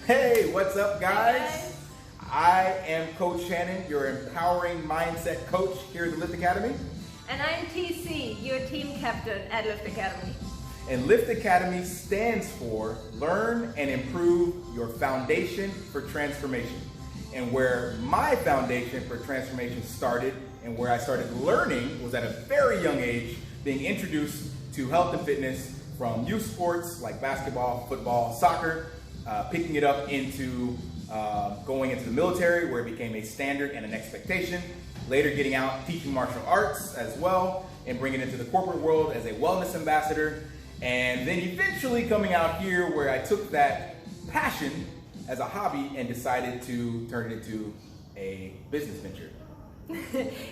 Hey, what's up, Hi, guys? guys. I am Coach Shannon, your empowering mindset coach here at the Lift Academy. And I'm TC, your team captain at Lift Academy. And Lift Academy stands for Learn and Improve Your Foundation for Transformation. And where my foundation for transformation started and where I started learning was at a very young age, being introduced to health and fitness from youth sports like basketball, football, soccer, picking it up into going into the military where it became a standard and an expectation. Later getting out, teaching martial arts as well, and bringing it into the corporate world as a wellness ambassador. And then eventually coming out here where I took that passion as a hobby and decided to turn it into a business venture.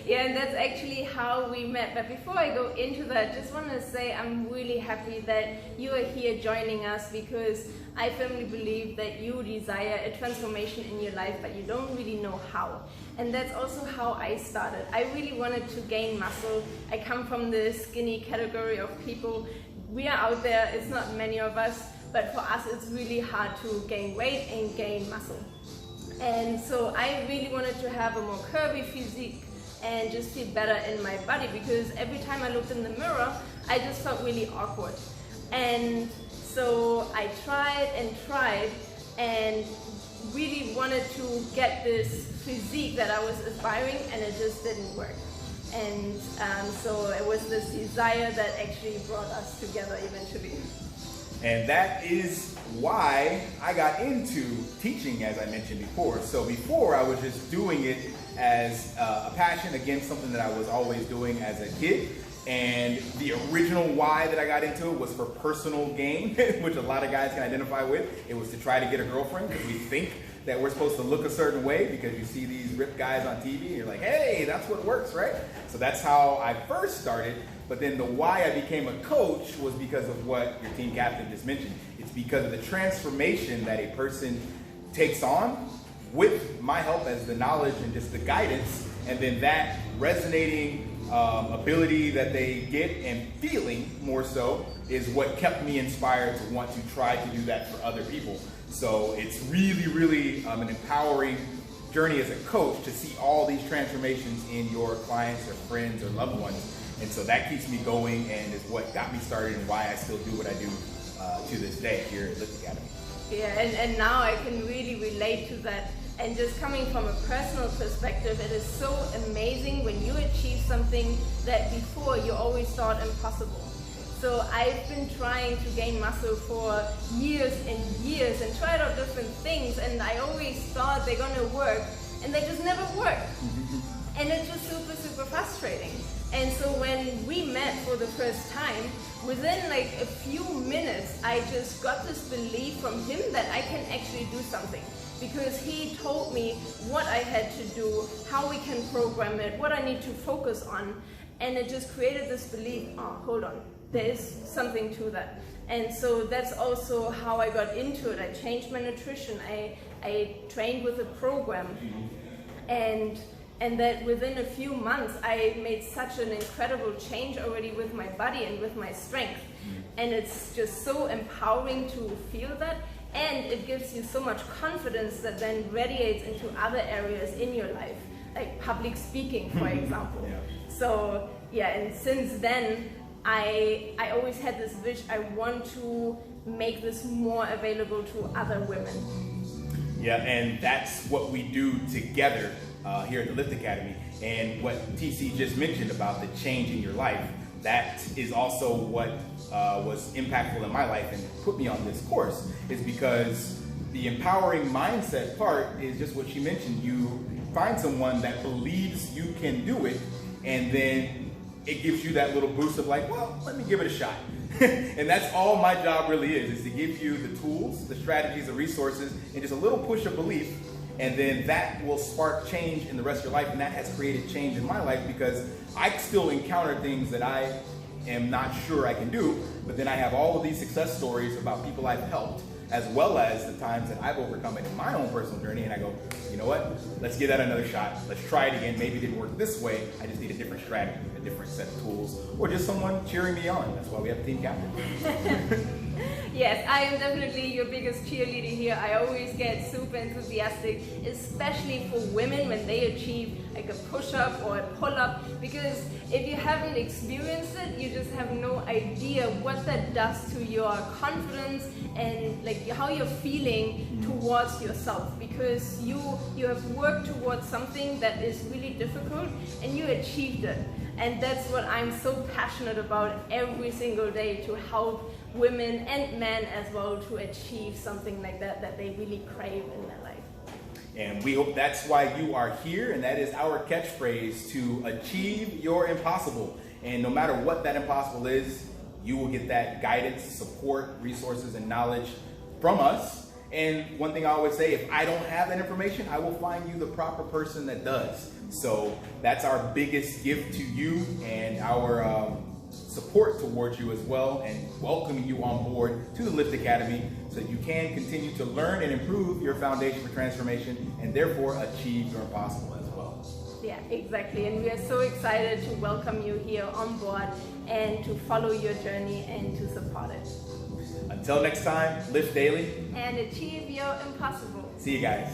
Yeah, and that's actually how we met. But before I go into that, just want to say I'm really happy that you are here joining us, because I firmly believe that you desire a transformation in your life, but you don't really know how. And that's also how I started. I really wanted to gain muscle. I come from the skinny category of people. We are out there, it's not many of us, but for us it's really hard to gain weight and gain muscle. And so I really wanted to have a more curvy physique and just feel better in my body, because every time I looked in the mirror, I just felt really awkward. And so I tried and really wanted to get this physique that I was aspiring, and it just didn't work. And so it was this desire that actually brought us together eventually. And that is why I got into teaching, as I mentioned before. So before, I was just doing it as a passion, again, something that I was always doing as a kid. And the original why that I got into it was for personal gain, which a lot of guys can identify with. It was to try to get a girlfriend, because we think that we're supposed to look a certain way because you see these ripped guys on TV and you're like, hey, that's what works, right? So that's how I first started. But then the why I became a coach was because of what your team captain just mentioned. It's because of the transformation that a person takes on with my help as the knowledge and just the guidance, and then that resonating ability that they get and feeling more so is what kept me inspired to want to try to do that for other people. So it's really, really an empowering journey as a coach to see all these transformations in your clients or friends or loved ones. And so that keeps me going and is what got me started and why I still do what I do to this day here at Lift Academy. Yeah, and now I can really relate to that. And just coming from a personal perspective, it is so amazing when you achieve something that before you always thought impossible. So I've been trying to gain muscle for years and years and tried out different things, and I always thought they're gonna work, and they just never work. And it's just super, super frustrating. And so when we met for the first time, within like a few minutes, I just got this belief from him that I can actually do something. Because he told me what I had to do, how we can program it, what I need to focus on. And it just created this belief, oh, hold on, there is something to that. And so that's also how I got into it. I changed my nutrition, I trained with a program. And that within a few months, I made such an incredible change already with my body and with my strength. And it's just so empowering to feel that. And it gives you so much confidence that then radiates into other areas in your life, like public speaking, for example. Yeah. So yeah, and since then, I always had this wish, I want to make this more available to other women. Yeah, and that's what we do together here at the Lift Academy. And what TC just mentioned about the change in your life, that is also what was impactful in my life and put me on this course, is because the empowering mindset part is just what she mentioned. You find someone that believes you can do it, and then it gives you that little boost of like, well, let me give it a shot. And that's all my job really is to give you the tools, the strategies, the resources, and just a little push of belief. And then that will spark change in the rest of your life. And that has created change in my life, because I still encounter things that I am not sure I can do. But then I have all of these success stories about people I've helped, as well as the times that I've overcome it in my own personal journey. And I go, you know what? Let's give that another shot. Let's try it again. Maybe it didn't work this way. I just need a different strategy, a different set of tools, or just someone cheering me on. That's why we have a team captain. Yes, I am definitely your biggest cheerleader here. I always get super enthusiastic, especially for women when they achieve like a push-up or a pull-up, because if you haven't experienced it, you just have no idea what that does to your confidence and like how you're feeling towards yourself, because you have worked towards something that is really difficult and you achieved it. And that's what I'm so passionate about every single day, to help women and men as well to achieve something like that that they really crave in their life. And we hope that's why you are here, and that is our catchphrase: to achieve your impossible. And no matter what that impossible is, you will get that guidance, support, resources, and knowledge from us. And one thing I always say, if I don't have that information, I will find you the proper person that does. So that's our biggest gift to you, and our support towards you as well, and welcoming you on board to the Lift Academy so that you can continue to learn and improve your foundation for transformation, and therefore achieve your impossible as well. Yeah, exactly. And we are so excited to welcome you here on board and to follow your journey and to support it. Until next time, lift daily and achieve your impossible. See you guys.